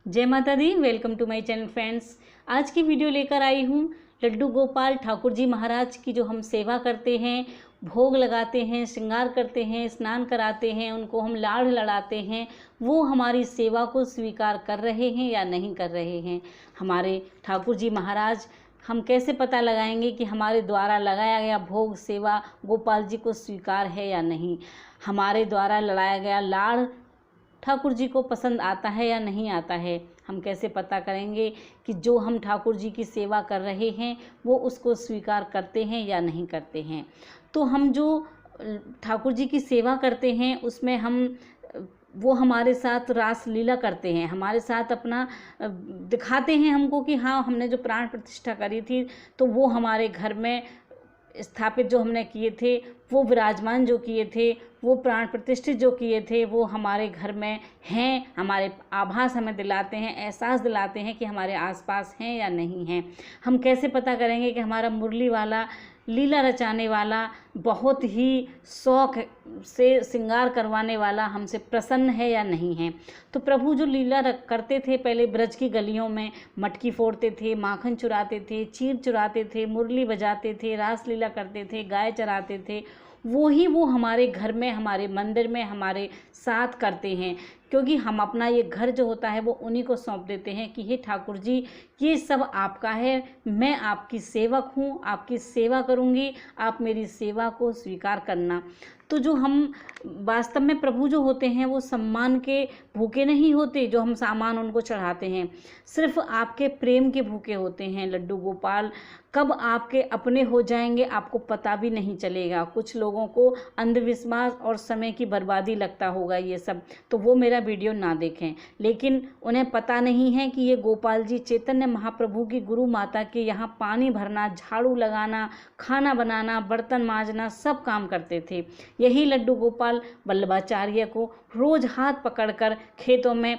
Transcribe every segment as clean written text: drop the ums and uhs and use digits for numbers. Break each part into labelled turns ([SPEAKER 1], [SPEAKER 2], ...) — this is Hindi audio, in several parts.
[SPEAKER 1] जय माता दी। Welcome to my channel friends. आज की वीडियो लेकर आई हूँ लड्डू गोपाल ठाकुर जी महाराज की जो हम सेवा करते हैं, भोग लगाते हैं, श्रृंगार करते हैं, स्नान कराते हैं, उनको हम लाड़ लड़ाते हैं, वो हमारी सेवा को स्वीकार कर रहे हैं या नहीं कर रहे हैं। हमारे ठाकुर जी महाराज, हम कैसे पता लगाएंगे कि हमारे द्वारा लगाया गया भोग सेवा गोपाल जी को स्वीकार है या नहीं। हमारे द्वारा लड़ाया गया लाड़ ठाकुर जी को पसंद आता है या नहीं आता है। हम कैसे पता करेंगे कि जो हम ठाकुर जी की सेवा कर रहे हैं वो उसको स्वीकार करते हैं या नहीं करते हैं। तो हम जो ठाकुर जी की सेवा करते हैं उसमें वो हमारे साथ रास लीला करते हैं, हमारे साथ अपना दिखाते हैं हमको कि हाँ, हमने जो प्राण प्रतिष्ठा करी थी तो वो हमारे घर में स्थापित जो हमने किए थे, वो विराजमान जो किए थे, वो प्राण प्रतिष्ठित जो किए थे, वो हमारे घर में हैं। हमारे आभास हमें दिलाते हैं, एहसास दिलाते हैं कि हमारे आसपास हैं या नहीं हैं। हम कैसे पता करेंगे कि हमारा मुरली वाला, लीला रचाने वाला, बहुत ही शौक से श्रृंगार करवाने वाला हमसे प्रसन्न है या नहीं है। तो प्रभु जो लीला करते थे पहले ब्रज की गलियों में, मटकी फोड़ते थे, माखन चुराते थे, चीर चुराते थे, मुरली बजाते थे, रास लीला करते थे, गाय चराते थे, वो हमारे घर में, हमारे मंदिर में हमारे साथ करते हैं। क्योंकि हम अपना ये घर जो होता है वो उन्हीं को सौंप देते हैं कि हे ठाकुर जी, ये सब आपका है, मैं आपकी सेवक हूँ, आपकी सेवा करूँगी, आप मेरी सेवा को स्वीकार करना। तो जो हम वास्तव में प्रभु जो होते हैं वो सम्मान के भूखे नहीं होते, जो हम सामान उनको चढ़ाते हैं, सिर्फ आपके प्रेम के भूखे होते हैं लड्डू गोपाल। कब आपके अपने हो जाएंगे आपको पता भी नहीं चलेगा। कुछ लोगों को अंधविश्वास और समय की बर्बादी लगता होगा ये सब, तो वो मेरा वीडियो ना देखें। लेकिन उन्हें पता नहीं है कि ये गोपाल जी चैतन्य महाप्रभु की गुरु माता के यहाँ पानी भरना, झाड़ू लगाना, खाना बनाना, बर्तन मांजना, सब काम करते थे। यही लड्डू गोपाल वल्लभाचार्य को रोज हाथ पकड़कर खेतों में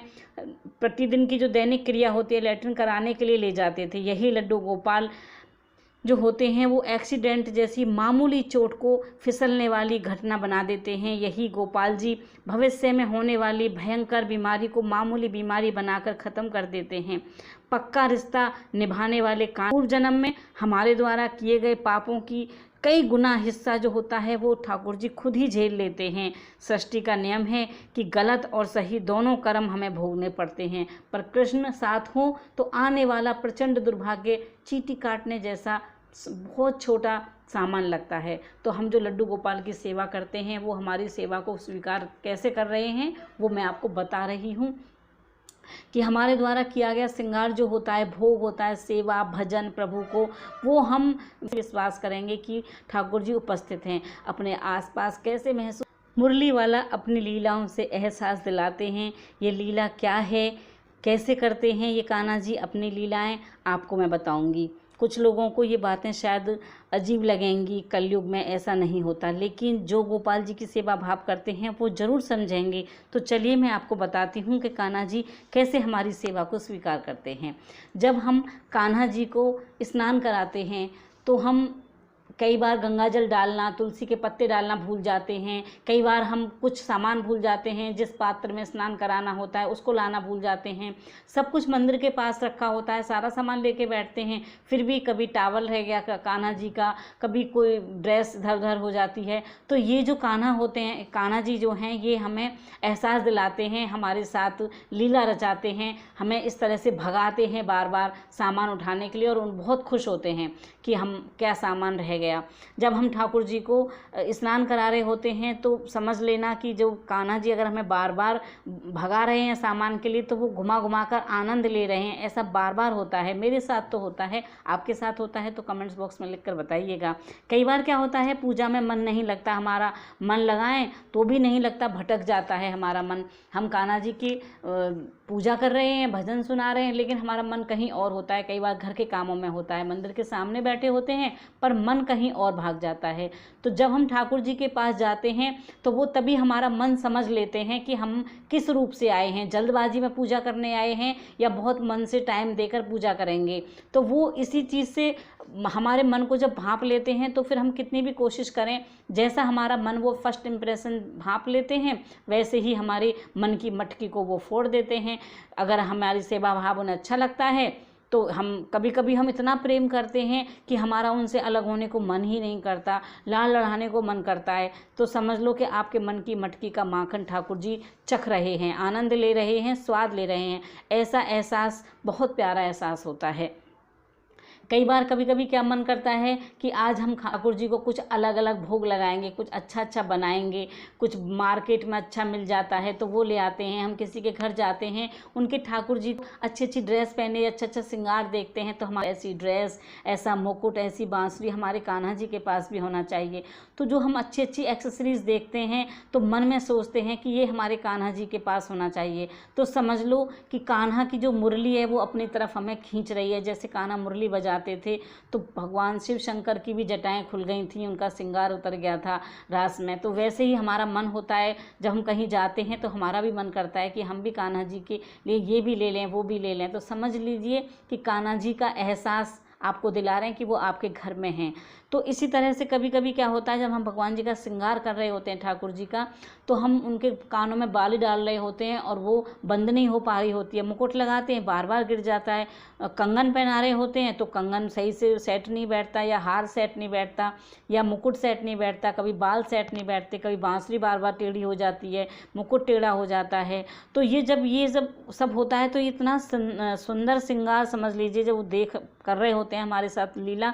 [SPEAKER 1] प्रतिदिन की जो दैनिक क्रिया होती है लैट्रिन कराने के लिए ले जाते थे। यही लड्डू गोपाल जो होते हैं वो एक्सीडेंट जैसी मामूली चोट को फिसलने वाली घटना बना देते हैं। यही गोपाल जी भविष्य में होने वाली भयंकर बीमारी को मामूली बीमारी बनाकर ख़त्म कर देते हैं। पक्का रिश्ता निभाने वाले पूर्व जन्म में हमारे द्वारा किए गए पापों की कई गुना हिस्सा जो होता है वो ठाकुर जी खुद ही झेल लेते हैं। सृष्टि का नियम है कि गलत और सही दोनों कर्म हमें भोगने पड़ते हैं, पर कृष्ण साथ हो तो आने वाला प्रचंड दुर्भाग्य चींटी काटने जैसा बहुत छोटा सामान लगता है। तो हम जो लड्डू गोपाल की सेवा करते हैं वो हमारी सेवा को स्वीकार कैसे कर रहे हैं वो मैं आपको बता रही हूँ कि हमारे द्वारा किया गया श्रृंगार जो होता है, भोग होता है, सेवा भजन प्रभु को, वो हम विश्वास करेंगे कि ठाकुर जी उपस्थित हैं। अपने आसपास कैसे महसूस, मुरली वाला अपनी लीलाओं से एहसास दिलाते हैं। ये लीला क्या है, कैसे करते हैं ये कान्हा जी अपनी लीलाएं, आपको मैं बताऊंगी। कुछ लोगों को ये बातें शायद अजीब लगेंगी, कलयुग में ऐसा नहीं होता, लेकिन जो गोपाल जी की सेवा भाव करते हैं वो ज़रूर समझेंगे। तो चलिए मैं आपको बताती हूँ कि कान्हा जी कैसे हमारी सेवा को स्वीकार करते हैं। जब हम कान्हा जी को स्नान कराते हैं तो हम कई बार गंगा जल डालना, तुलसी के पत्ते डालना भूल जाते हैं। कई बार हम कुछ सामान भूल जाते हैं, जिस पात्र में स्नान कराना होता है उसको लाना भूल जाते हैं। सब कुछ मंदिर के पास रखा होता है, सारा सामान लेके बैठते हैं, फिर भी कभी टावल रह गया कान्हा जी का, कभी कोई ड्रेस इधर उधर हो जाती है। तो ये जो कान्हा होते हैं, कान्हा जी जो हैं, ये हमें एहसास दिलाते हैं, हमारे साथ लीला रचाते हैं, हमें इस तरह से भगाते हैं बार बार सामान उठाने के लिए, और बहुत खुश होते हैं कि हम क्या सामान रह गया। जब हम ठाकुर जी को स्नान करा रहे होते हैं तो समझ लेना कि जो कान्हा जी अगर हमें बार बार भगा रहे हैं सामान के लिए तो वो घुमा घुमा कर आनंद ले रहे हैं। ऐसा बार बार होता है, मेरे साथ तो होता है, आपके साथ होता है तो कमेंट्स बॉक्स में लिख कर बताइएगा। कई बार क्या होता है, पूजा में मन नहीं लगता, हमारा मन लगाएं तो भी नहीं लगता, भटक जाता है हमारा मन। हम कान्हा जी की पूजा कर रहे हैं, भजन सुना रहे हैं, लेकिन हमारा मन कहीं और होता है। कई बार घर के कामों में होता है, मंदिर के सामने बैठे होते हैं पर मन कहीं कहीं और भाग जाता है। तो जब हम ठाकुर जी के पास जाते हैं तो वो तभी हमारा मन समझ लेते हैं कि हम किस रूप से आए हैं, जल्दबाजी में पूजा करने आए हैं या बहुत मन से टाइम देकर पूजा करेंगे। तो वो इसी चीज़ से हमारे मन को जब भांप लेते हैं तो फिर हम कितनी भी कोशिश करें, जैसा हमारा मन वो फर्स्ट इम्प्रेशन भांप लेते हैं वैसे ही हमारे मन की मटकी को वो फोड़ देते हैं। अगर हमारी सेवा भाव उन्हें अच्छा लगता है तो हम कभी कभी हम इतना प्रेम करते हैं कि हमारा उनसे अलग होने को मन ही नहीं करता, लाड़ लड़ाने को मन करता है। तो समझ लो कि आपके मन की मटकी का माखन ठाकुर जी चख रहे हैं, आनंद ले रहे हैं, स्वाद ले रहे हैं। ऐसा एहसास बहुत प्यारा एहसास होता है। कई बार कभी कभी क्या मन करता है कि आज हम ठाकुर जी को कुछ अलग अलग भोग लगाएंगे, कुछ अच्छा अच्छा बनाएंगे, कुछ मार्केट में अच्छा मिल जाता है तो वो ले आते हैं। हम किसी के घर जाते हैं, उनके ठाकुर जी अच्छी अच्छी ड्रेस पहने, अच्छा अच्छा श्रृंगार देखते हैं तो हमारी ऐसी ड्रेस, ऐसा मुकुट, ऐसी बांसुरी हमारे कान्हा जी के पास भी होना चाहिए। तो जो हम अच्छी अच्छी एक्सेसरीज देखते हैं तो मन में सोचते हैं कि ये हमारे कान्हा जी के पास होना चाहिए। तो समझ लो कि कान्हा की जो मुरली है वो अपनी तरफ हमें खींच रही है। जैसे कान्हा मुरली बजाते थे तो भगवान शिव शंकर की भी जटाएं खुल गई थी, उनका श्रृंगार उतर गया था रास में। तो वैसे ही हमारा मन होता है जब हम कहीं जाते हैं तो हमारा भी मन करता है कि हम भी कान्हा जी के लिए ये भी ले लें, वो भी ले लें। तो समझ लीजिए कि कान्हा जी का एहसास आपको दिला रहे हैं कि वो आपके घर में हैं। तो इसी तरह से कभी कभी क्या होता है, जब हम भगवान जी का श्रृंगार कर रहे होते हैं ठाकुर जी का, तो हम उनके कानों में बाली डाल रहे होते हैं और वो बंद नहीं हो पा रही होती है। मुकुट लगाते हैं, बार बार गिर जाता है। कंगन पहना रहे होते हैं तो कंगन सही से सेट नहीं बैठता, या हार सेट नहीं बैठता, या मुकुट सेट नहीं बैठता, कभी बाल सेट नहीं बैठते, कभी बांसुरी बार बार टेढ़ी हो जाती है, मुकुट टेढ़ा हो जाता है। तो ये जब सब होता है तो इतना सुंदर श्रृंगार समझ लीजिए जब वो देख कर रहे होते हैं हमारे साथ लीला,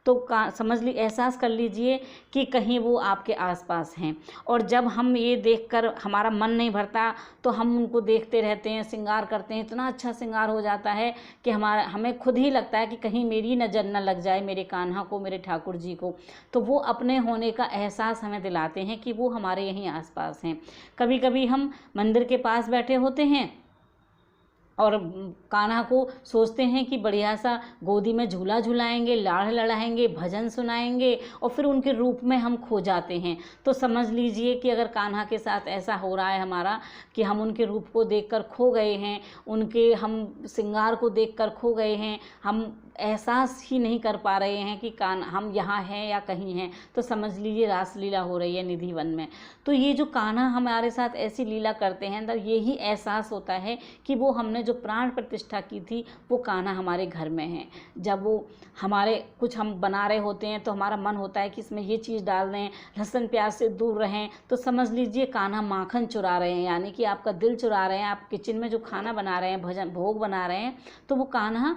[SPEAKER 1] तो समझ ली एहसास कर लीजिए कि कहीं वो आपके आसपास हैं। और जब हम ये देखकर हमारा मन नहीं भरता तो हम उनको देखते रहते हैं, श्रृंगार करते हैं, इतना अच्छा श्रृंगार हो जाता है कि हमें खुद ही लगता है कि कहीं मेरी नज़र न लग जाए मेरे कान्हा को, मेरे ठाकुर जी को। तो वो अपने होने का एहसास हमें दिलाते हैं कि वो हमारे यहीं आसपास हैं। कभी कभी हम मंदिर के पास बैठे होते हैं और कान्हा को सोचते हैं कि बढ़िया सा गोदी में झूला झुलाएंगे, लाड़ लड़ाएंगे, भजन सुनाएंगे और फिर उनके रूप में हम खो जाते हैं। तो समझ लीजिए कि अगर कान्हा के साथ ऐसा हो रहा है हमारा कि हम उनके रूप को देखकर खो गए हैं, उनके हम श्रृंगार को देखकर खो गए हैं, हम एहसास ही नहीं कर पा रहे हैं कि हम यहाँ हैं या कहीं हैं, तो समझ लीजिए रासलीला हो रही है निधि वन में। तो ये जो कान्हा हमारे साथ ऐसी लीला करते हैं तो यही एहसास होता है कि वो हमने जो प्राण प्रतिष्ठा की थी वो कान्हा हमारे घर में है। जब वो हमारे कुछ हम बना रहे होते हैं तो हमारा मन होता है कि इसमें ये चीज़ डाल दें, लहसुन प्याज से दूर रहें, तो समझ लीजिए कान्हा माखन चुरा रहे हैं, यानी कि आपका दिल चुरा रहे हैं। आप किचन में जो खाना बना रहे हैं, भजन भोग बना रहे हैं, तो वो कान्हा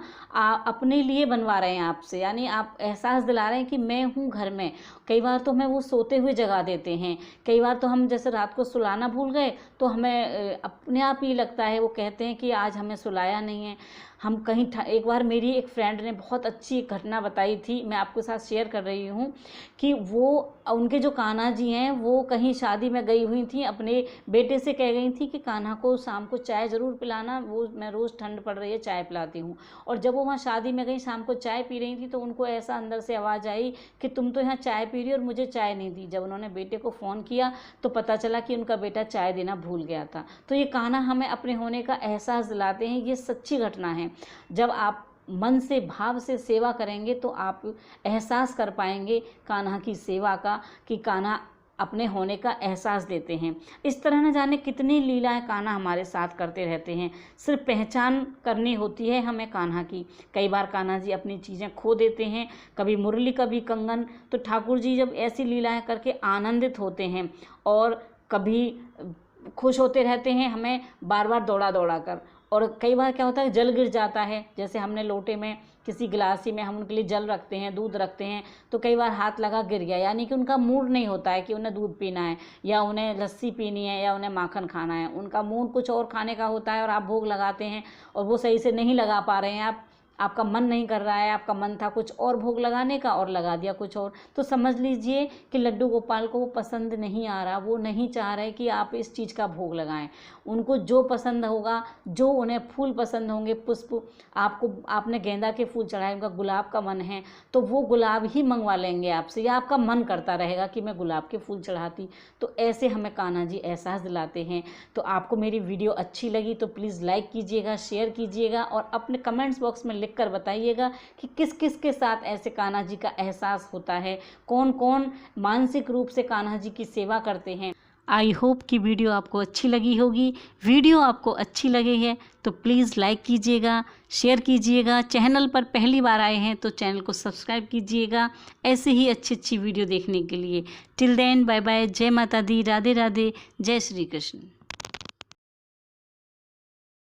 [SPEAKER 1] अपने लिए बनवा रहे हैं आपसे, यानी आप एहसास दिला रहे हैं कि मैं हूँ घर में। कई बार तो हमें वो सोते हुए जगा देते हैं, कई बार तो हम जैसे रात को सुलाना भूल गए तो हमें अपने आप ही लगता है, वो कहते हैं कि आज हमें सुलाया नहीं है। हम कहीं एक बार मेरी एक फ्रेंड ने बहुत अच्छी घटना बताई थी, मैं आपके साथ शेयर कर रही हूँ कि वो उनके जो कान्हा जी हैं वो कहीं शादी में गई हुई थी, अपने बेटे से कह गई थी कि कान्हा को शाम को चाय ज़रूर पिलाना, वो मैं रोज़ ठंड पड़ रही है चाय पिलाती हूँ। और जब वो वहाँ शादी में गई, शाम को चाय पी रही थी तो उनको ऐसा अंदर से आवाज़ आई कि तुम तो यहाँ चाय पी रही हो और मुझे चाय नहीं दी। जब उन्होंने बेटे को फ़ोन किया तो पता चला कि उनका बेटा चाय देना भूल गया था। तो ये कान्हा हमें अपने होने का एहसास दिलाते हैं, ये सच्ची घटना है। जब आप मन से भाव से सेवा करेंगे तो आप एहसास कर पाएंगे कान्हा की सेवा का, कि कान्हा अपने होने का एहसास देते हैं। इस तरह न जाने कितनी लीलाएं कान्हा हमारे साथ करते रहते हैं। सिर्फ पहचान करनी होती है हमें कान्हा की। कई बार कान्हा जी अपनी चीज़ें खो देते हैं, कभी मुरली कभी कंगन। तो ठाकुर जी जब ऐसी लीलाएं करके आनंदित होते हैं और कभी खुश होते रहते हैं हमें बार बार दौड़ा दौड़ा कर। और कई बार क्या होता है जल गिर जाता है, जैसे हमने लोटे में किसी गिलासी में हम उनके लिए जल रखते हैं, दूध रखते हैं, तो कई बार हाथ लगा गिर गया, यानी कि उनका मूड नहीं होता है कि उन्हें दूध पीना है या उन्हें लस्सी पीनी है या उन्हें माखन खाना है। उनका मूड कुछ और खाने का होता है और आप भोग लगाते हैं और वो सही से नहीं लगा पा रहे हैं आप, आपका मन नहीं कर रहा है, आपका मन था कुछ और भोग लगाने का और लगा दिया कुछ और, तो समझ लीजिए कि लड्डू गोपाल को वो पसंद नहीं आ रहा, वो नहीं चाह रहे कि आप इस चीज़ का भोग लगाएं। उनको जो पसंद होगा, जो उन्हें फूल पसंद होंगे, पुष्प, आपने गेंदा के फूल चढ़ाए, उनका गुलाब का मन है तो वो गुलाब ही मंगवा लेंगे आपसे, या आपका मन करता रहेगा कि मैं गुलाब के फूल चढ़ाती। तो ऐसे हमें कान्हा जी एहसास दिलाते हैं। तो आपको मेरी वीडियो अच्छी लगी तो प्लीज़ लाइक कीजिएगा, शेयर कीजिएगा और अपने कमेंट्स बॉक्स में लिख कर बताइएगा कि किस किस के साथ ऐसे कान्हा जी का एहसास होता है, कौन कौन मानसिक रूप से कान्हा जी की सेवा करते हैं। आई होप कि वीडियो आपको अच्छी लगी होगी। वीडियो आपको अच्छी लगी है तो प्लीज़ लाइक कीजिएगा, शेयर कीजिएगा। चैनल पर पहली बार आए हैं तो चैनल को सब्सक्राइब कीजिएगा ऐसे ही अच्छी अच्छी वीडियो देखने के लिए। टिल देन बाय बाय, जय माता दी, राधे राधे, जय श्री कृष्ण।